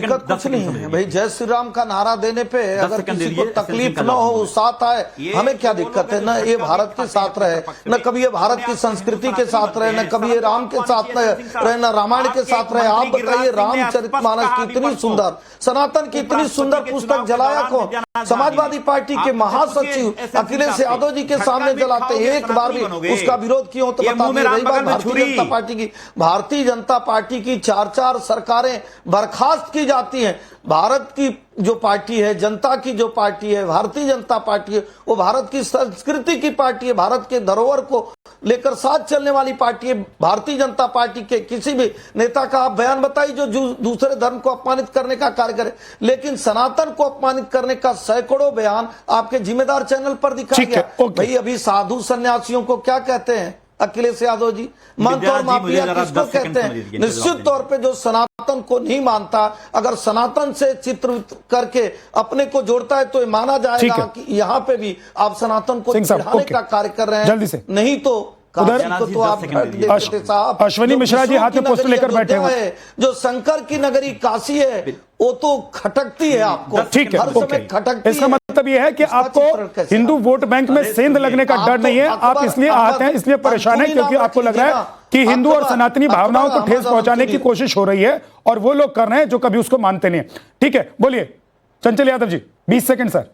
दिक्कत कुछ नहीं है भाई। जय श्री राम का नारा देने पे अगर किसी को तकलीफ न हो, साथ आए, हमें क्या दिक्कत है। न ये भारत के साथ रहे, न कभी ये भारत की संस्कृति के साथ रहे, न कभी ये राम के साथ रहे, न रामायण के साथ रहे। आप बताइए, रामचरितमानस की इतनी सुंदर, सनातन की इतनी सुंदर पुस्तक जलाया कौन? समाजवादी पार्टी के महासचिव अखिलेश यादव जी के सामने जलाते, एक बार भी उसका विरोध क्यों? तो बता दें, रही बात भारतीय जनता पार्टी की, भारतीय जनता पार्टी की 4 सरकारें बर्खास्त की जाती हैं। भारत की जो पार्टी है, जनता की जो पार्टी है, भारतीय जनता पार्टी है, वो भारत की संस्कृति की पार्टी है, भारत के धरोहर को लेकर साथ चलने वाली पार्टी है। भारतीय जनता पार्टी के किसी भी नेता का आप बयान बताइए जो दूसरे धर्म को अपमानित करने का कार्य करे, लेकिन सनातन को अपमानित करने का सैकड़ों बयान आपके जिम्मेदार चैनल पर दिखाया गया। भाई अभी साधु सन्यासियों को क्या कहते हैं अखिलेश यादव जी? मंत और माफिया किसको कहते हैं? निश्चित तौर पे जो सनातन को नहीं मानता, अगर सनातन से चित्र करके अपने को जोड़ता है तो ये माना जाएगा कि यहाँ पे भी आप सनातन को चिढ़ाने का कार्य कर रहे हैं। जल्दी से, नहीं तो तो आप साहब अश्विनी मिश्रा जी हाथ में पोस्टर लेकर बैठे हुए, जो शंकर की नगरी काशी है वो तो खटकती है आपको। ठीक है, हर समय खटकती इसका मतलब यह है कि आपको हिंदू वोट बैंक में सेंध लगने का डर नहीं है। आप इसलिए आहत हैं, इसलिए परेशान हैं क्योंकि आपको लग रहा है कि हिंदू और सनातनी भावनाओं को ठेस पहुंचाने की कोशिश हो रही है और वो लोग कर रहे हैं जो कभी उसको मानते नहीं। ठीक है, बोलिए चंचल Yadav ji, 20 second sir.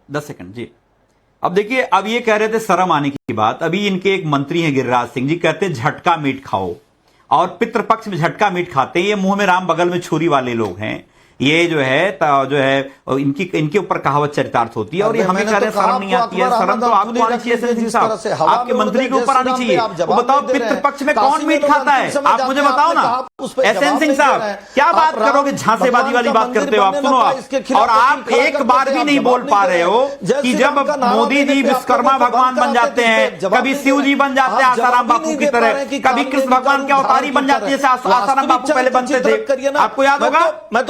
10 second जी। अब देखिए, अब ये कह रहे थे शर्म आने की बात। अभी इनके एक मंत्री हैं गिरिराज सिंह जी, कहते हैं झटका मीट खाओ, और पितृपक्ष में झटका मीट खाते हैं। ये मुंह में राम बगल में छुरी वाले लोग हैं। ये जो है इनके ऊपर कहावत चरितार्थ होती है, और ये हमें कह रहे शर्म नहीं आती है। शर्म तो आपको आनी चाहिए सिंह साहब, आपके मंत्री के ऊपर आनी चाहिए। वो बताओ पितृपक्ष में कौन मीट खाता है? आप मुझे बताओ ना एसएन सिंह साहब, क्या बात करोगे? झांसेबाजी वाली बात करते हो आप। सुनो आप, और आप एक बार भी नहीं बोल पा रहे हो कि जब मोदी जी विश्वकर्मा भगवान बन जाते हैं, कभी शिव जी बन जाते हैं आसाराम बापू की तरह, कभी कृष्ण भगवान के अवतारी बन जाते हैं जैसे आसाराम बापू पहले बनते थे। आपको याद होगा?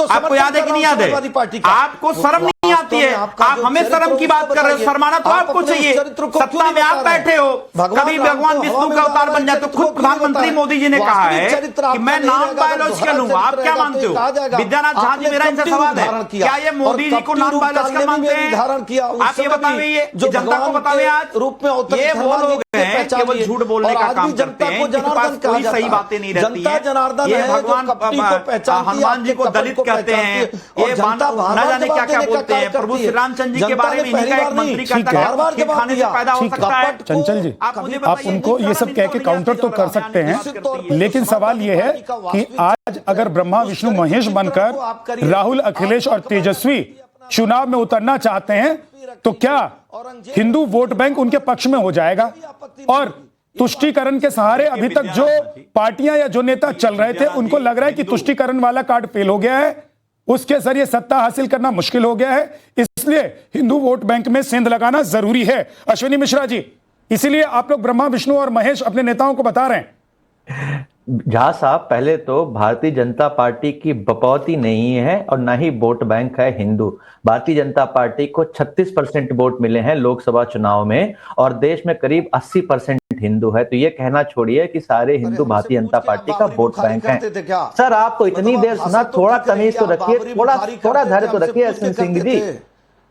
आपको याद है कि नहीं याद है? आपको शर्म नहीं आती है? आप हमें शर्म की बात कर रहे हो। शर्माना तो आपको चाहिए, सत्ता में आप बैठे हो। कभी भगवान विष्णु का अवतार बन जाते। खुद प्रधानमंत्री मोदी जी ने कहा है कि मैं नॉन बायोलॉजिकल हूं। आप क्या मानते हो? विद्यानाथ झा जी, मेरा इनसे सवाल है, क्या ये मोदी जी को नॉन बायोलॉजिकल मानते हैं? आप ये बताइए, ये जनता को बताइए आज रूप में ये वो लोग हैं केवल झूठ बोलने का काम करते हैं, इनके पास कोई सही बातें नहीं रहती है। ये भगवान हनुमान जी को दलित कहते हैं, ये न जाने क्या क्या बोलते हैं। प्रभु श्री रामचंद्र जी के बारे में इनका एक मंत्री कहता है कि खाने से पैदा हो सकता है। चंचल जी, आप उनको ये सब कह के काउंटर तो कर सकते हैं, लेकिन सवाल ये है कि आज अगर ब्रह्मा विष्णु महेश बनकर राहुल, अखिलेश और तेजस्वी चुनाव में उतरना चाहते हैं तो क्या हिंदू वोट बैंक उनके पक्ष में हो जाएगा? और तुष्टीकरण के सहारे अभी तक जो पार्टियां या जो नेता चल रहे थे, उनको लग रहा है कि तुष्टीकरण वाला कार्ड फेल हो गया है, उसके जरिए सत्ता हासिल करना मुश्किल हो गया है, इसलिए हिंदू वोट बैंक में सेंध लगाना जरूरी है। अश्विनी मिश्रा जी, इसीलिए आप लोग ब्रह्मा विष्णु और महेश अपने नेताओं को बता रहे हैं। झा साहब, पहले तो भारतीय जनता पार्टी की बपौती नहीं है और ना ही वोट बैंक है हिंदू। भारतीय जनता पार्टी को 36% वोट मिले हैं लोकसभा चुनाव में, और देश में करीब 80% हिंदू है। तो ये कहना छोड़िए कि सारे हिंदू भारतीय जनता पार्टी का वोट बैंक है। सर, आपको इतनी देर सुना, थोड़ा तमीज तो रखिए, थोड़ा धैर्य तो रखिए एसएन सिंह जी।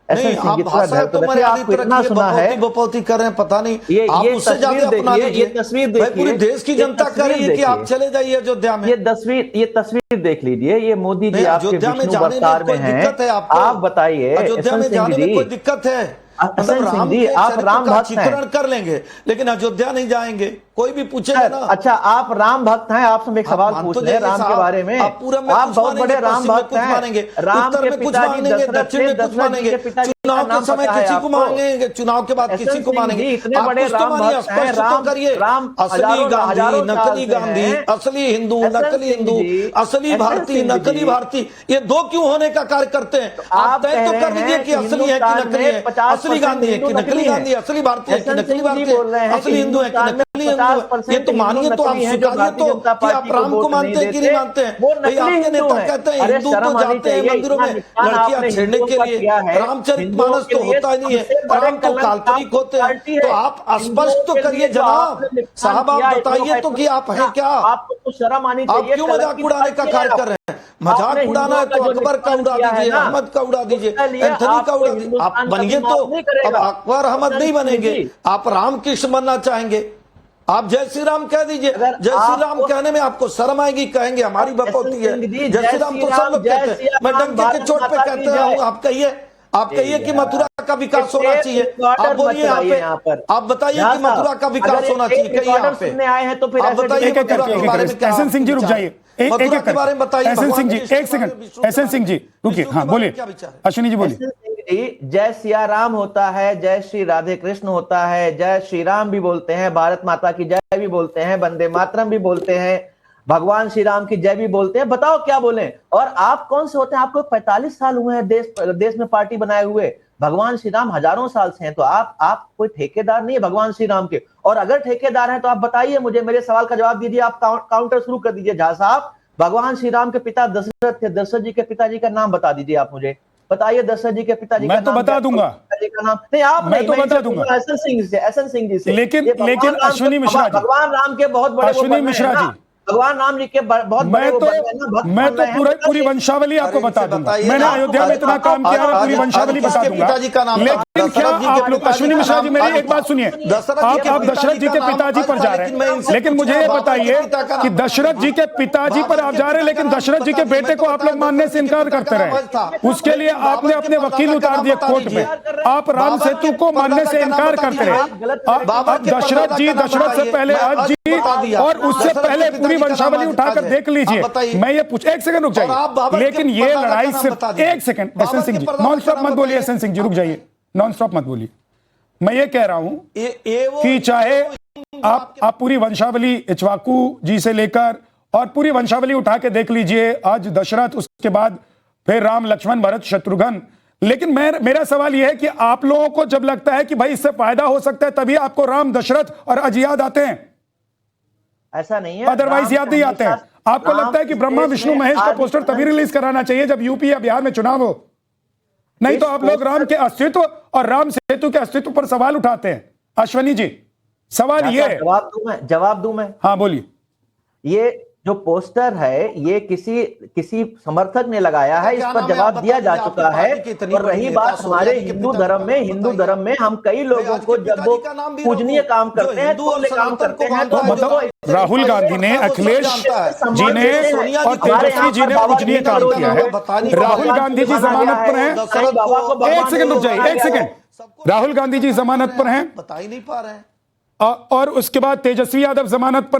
नहीं, आप भाषा तो मैंने आपको इतना सुना है, बपौती कर रहे हैं, पता नहीं आप उससे ज्यादा अपना लीजिए। ये तस्वीर देखिए, पूरे देश की जनता कह रही है कि आप चले जाइए अयोध्या में। ये तस्वीर देख लीजिए, ये मोदी जी आपके विष्णु अवतार में हैं। आप बताइए अयोध्या में जाने में कोई दिक्कत है? राम जी, आप राम भक्त चित्रण कर लेंगे लेकिन अयोध्या नहीं जाएंगे, कोई भी पूछेगा ना। अच्छा, आप राम भक्त हैं, आपसे हम एक सवाल पूछ रहे हैं राम के बारे में। आप बहुत बड़े राम भक्त हैं। राम के पिताजी दक्षिण में कुछ मानेंगे, चुनाव के समय किसी को मानेंगे, चुनाव के बाद किसी को मानेंगे। इतने बड़े राम भक्त हैं, असली गांधी, नकली गांधी, असली हिंदू, नकली हिंदू, असली भारतीय, नकली भारतीय, ये दो क्यों होने का कार्य करते हैं? आप तय तो कर लीजिए कि असली है कि नकली है, असली गांधी है कि नकली गांधी, असली भारतीय है कि नकली भारतीय, असली हिंदू है कि नकली ये तो मानिए, तो आप स्वीकारिए तो कि आप राम को मानते हैं कि नहीं मानते हैं। भाई आपके नेता कहते हैं हिंदू तो जाते हैं मंदिरों में लड़कियां छेड़ने के लिए, रामचरितमानस तो होता ही नहीं है, राम तो काल्पनिक होते हैं। तो आप स्पष्ट तो करिए जनाब साहब, आप बताइए तो कि आप हैं क्या? आपको शर्म आनी चाहिए। आप क्यों मजाक उड़ाने का कार्य कर रहे हैं? मजाक उड़ाना है तो अकबर का उड़ा दीजिए, अहमद का उड़ा दीजिए, एंथनी का उड़ा दीजिए। आप बनिए तो अब अकबर अहमद नहीं बनेंगे, आप रामकृष्ण बनना चाहेंगे, आप जय श्री राम कह दीजिए। जय श्री राम कहने में आपको शर्म आएगी, कहेंगे हमारी बपौती है। जय श्री राम तो सब लोग कहते हैं, मैं डंके के चोट पे कहते हैं। आप कहिए कि मथुरा का विकास होना चाहिए, आप बोलिए यहाँ पे, आप बताइए कि मथुरा का विकास होना चाहिए, कहिए यहाँ पे आए हैं तो फिर आप बताइए मथुरा के बारे में क्या। एसएन सिंह जी रुक जाइए, एक के बारे में बताइए। एसएन सिंह जी एक सेकंड, एसएन सिंह जी रुकिए, हाँ बोलिए, अश्विनी जी बोलिए। जय सिया राम होता है, जय श्री राधे कृष्ण होता है, जय श्री राम भी बोलते हैं, भारत माता की जय भी बोलते हैं, वंदे मातरम भी बोलते हैं, भगवान श्री राम की जय भी बोलते हैं। बताओ क्या बोलें? और आप कौन से होते हैं? आपको 45 साल हुए हैं देश में पार्टी बनाए हुए। भगवान श्री राम हजारों साल से हैं, तो आप कोई ठेकेदार नहीं है भगवान श्री राम के। और अगर ठेकेदार हैं तो आप बताइए मुझे, मेरे सवाल का जवाब दीजिए। आप काउंटर शुरू कर दीजिए। झा साहब, भगवान श्री राम के पिता दशरथ थे, दशरथ जी के पिताजी का नाम बता दीजिए। आप मुझे बताइए दशरथ जी के पिताजी मैं तो बता दूंगा, नहीं आप मैं तो बता दूंगा एसएन सिंह जी से। लेकिन अश्विनी मिश्रा जी, भगवान राम के बहुत बड़े, अश्विनी मिश्रा जी, भगवान राम जी के बहुत मैं तो पूरी वंशावली आपको बता दूंगा। मैंने अयोध्या में इतना काम किया है, पूरी वंशावली बता दूंगा। लेकिन क्या आप लोग, अश्विनी मिश्रा जी मेरी एक बात सुनिए, आप दशरथ जी के पिताजी पर जा रहे हैं, लेकिन मुझे ये बताइए कि दशरथ जी के पिताजी पर आप जा रहे हैं, लेकिन दशरथ जी के बेटे को आप लोग मानने से इनकार करते रहे। उसके लिए आपने अपने वकील उतार दिए कोर्ट में। आप राम सेतु को मानने से इनकार करते रहे। दशरथ से पहले आज जी और उससे पहले पूरी वंशावली उठाकर देख लीजिए। मैं ये एक सेकंड रुक जाइए, लेकिन ये लड़ाई सिर्फ एक second, SN Singh ji non stop मत बोलिए, एसएन सिंह जी रुक जाइए, नॉन स्टॉप मत बोलिए। मैं ये कह रहा हूं कि चाहे आप पूरी वंशावली इक्ष्वाकु जी से लेकर और पूरी वंशावली उठा के देख लीजिए, आज दशरथ, उसके बाद फिर राम, लक्ष्मण, भरत, शत्रुघ्न। लेकिन मेरा सवाल यह है कि आप लोगों को जब लगता है कि भाई इससे फायदा हो सकता है, तभी आपको राम, दशरथ और अज याद आते हैं, ऐसा नहीं है, अदरवाइज याद नहीं आते हैं। आपको लगता है कि ब्रह्मा विष्णु महेश का पोस्टर तभी रिलीज कराना चाहिए जब यूपी या बिहार में चुनाव हो, नहीं तो आप लोग राम के अस्तित्व और राम सेतु के अस्तित्व पर सवाल उठाते हैं। अश्विनी जी सवाल ये, जवाब दूं मैं, हाँ बोलिए। ये जो पोस्टर है ये किसी समर्थक ने लगाया है, इस पर जवाब दिया जा चुका है। और रही बात हमारे हिंदू धर्म में हम कई लोगों को जब वो पूजनीय काम करते हैं तो काम करते हैं, तो मतलब राहुल गांधी ने, अखिलेश जी ने और तेजस्वी जी ने पूजनीय काम किया है। राहुल गांधी जी जमानत पर हैं, एक सेकंड रुक जाइए, एक सेकंड। राहुल गांधी जी जमानत पर हैं, बता ही नहीं पा रहे हैं, और उसके बाद तेजस्वी यादव जमानत पर।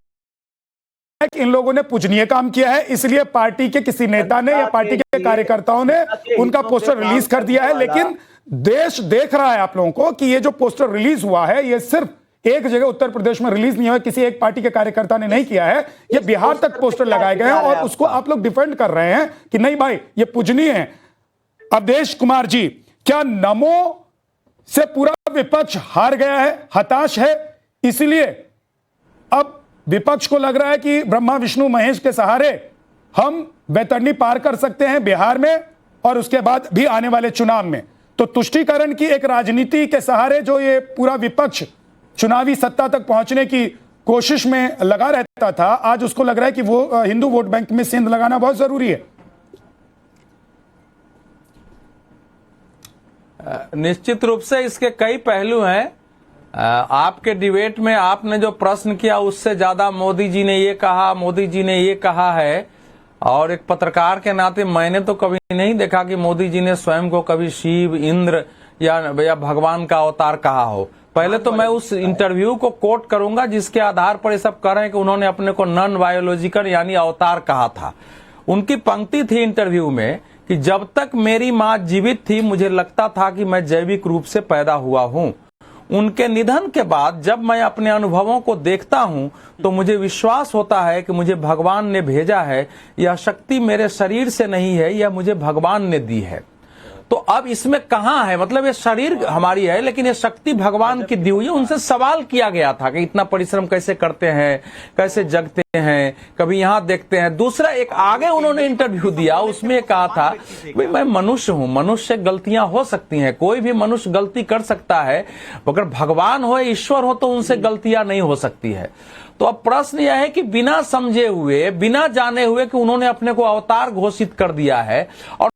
इन लोगों ने पूजनीय काम किया है, इसलिए पार्टी के किसी नेता ने या पार्टी के कार्यकर्ताओं ने उनका पोस्टर रिलीज कर दिया है। लेकिन देश देख रहा है आप लोगों को कि ये जो पोस्टर रिलीज हुआ है, ये सिर्फ एक जगह उत्तर प्रदेश में रिलीज नहीं हुआ, किसी एक पार्टी के कार्यकर्ता ने नहीं किया है, ये बिहार तक पोस्टर लगाए गए हैं और उसको आप लोग डिफेंड कर रहे हैं कि नहीं भाई ये पूजनीय है। अवधेश कुमार जी, क्या नमो से पूरा विपक्ष हार गया है, हताश है, इसलिए अब विपक्ष को लग रहा है कि ब्रह्मा विष्णु महेश के सहारे हम बैतरणी पार कर सकते हैं बिहार में और उसके बाद भी आने वाले चुनाव में? तो तुष्टीकरण की एक राजनीति के सहारे जो ये पूरा विपक्ष चुनावी सत्ता तक पहुंचने की कोशिश में लगा रहता था, आज उसको लग रहा है कि वो हिंदू वोट बैंक में सेंध लगाना बहुत जरूरी है। निश्चित रूप से इसके कई पहलू हैं। आपके डिबेट में आपने जो प्रश्न किया उससे ज्यादा मोदी जी ने ये कहा, मोदी जी ने ये कहा है, और एक पत्रकार के नाते मैंने तो कभी नहीं देखा कि मोदी जी ने स्वयं को कभी शिव, इंद्र या भगवान का अवतार कहा हो। पहले तो मैं उस इंटरव्यू को कोट करूंगा जिसके आधार पर ये सब कह रहे हैं कि उन्होंने अपने को नॉन बायोलॉजिकल यानी अवतार कहा था। उनकी पंक्ति थी इंटरव्यू में कि जब तक मेरी मां जीवित थी मुझे लगता था कि मैं जैविक रूप से पैदा हुआ हूं। उनके निधन के बाद जब मैं अपने अनुभवों को देखता हूं तो मुझे विश्वास होता है कि मुझे भगवान ने भेजा है। यह शक्ति मेरे शरीर से नहीं है, यह मुझे भगवान ने दी है। तो अब इसमें कहां है, मतलब ये शरीर हमारी है लेकिन ये शक्ति भगवान की दी हुई है। उनसे सवाल किया गया था कि इतना परिश्रम कैसे करते हैं, कैसे जगते हैं, कभी यहां देखते हैं। दूसरा एक आगे उन्होंने इंटरव्यू दिया, उसमें कहा था भाई मैं मनुष्य हूं, मनुष्य से गलतियां हो सकती हैं, कोई भी मनुष्य गलती कर सकता है, अगर भगवान हो, ईश्वर हो तो उनसे गलतियां नहीं हो सकती है। तो अब प्रश्न यह है कि बिना समझे हुए, बिना जाने हुए कि उन्होंने अपने को अवतार घोषित कर दिया है और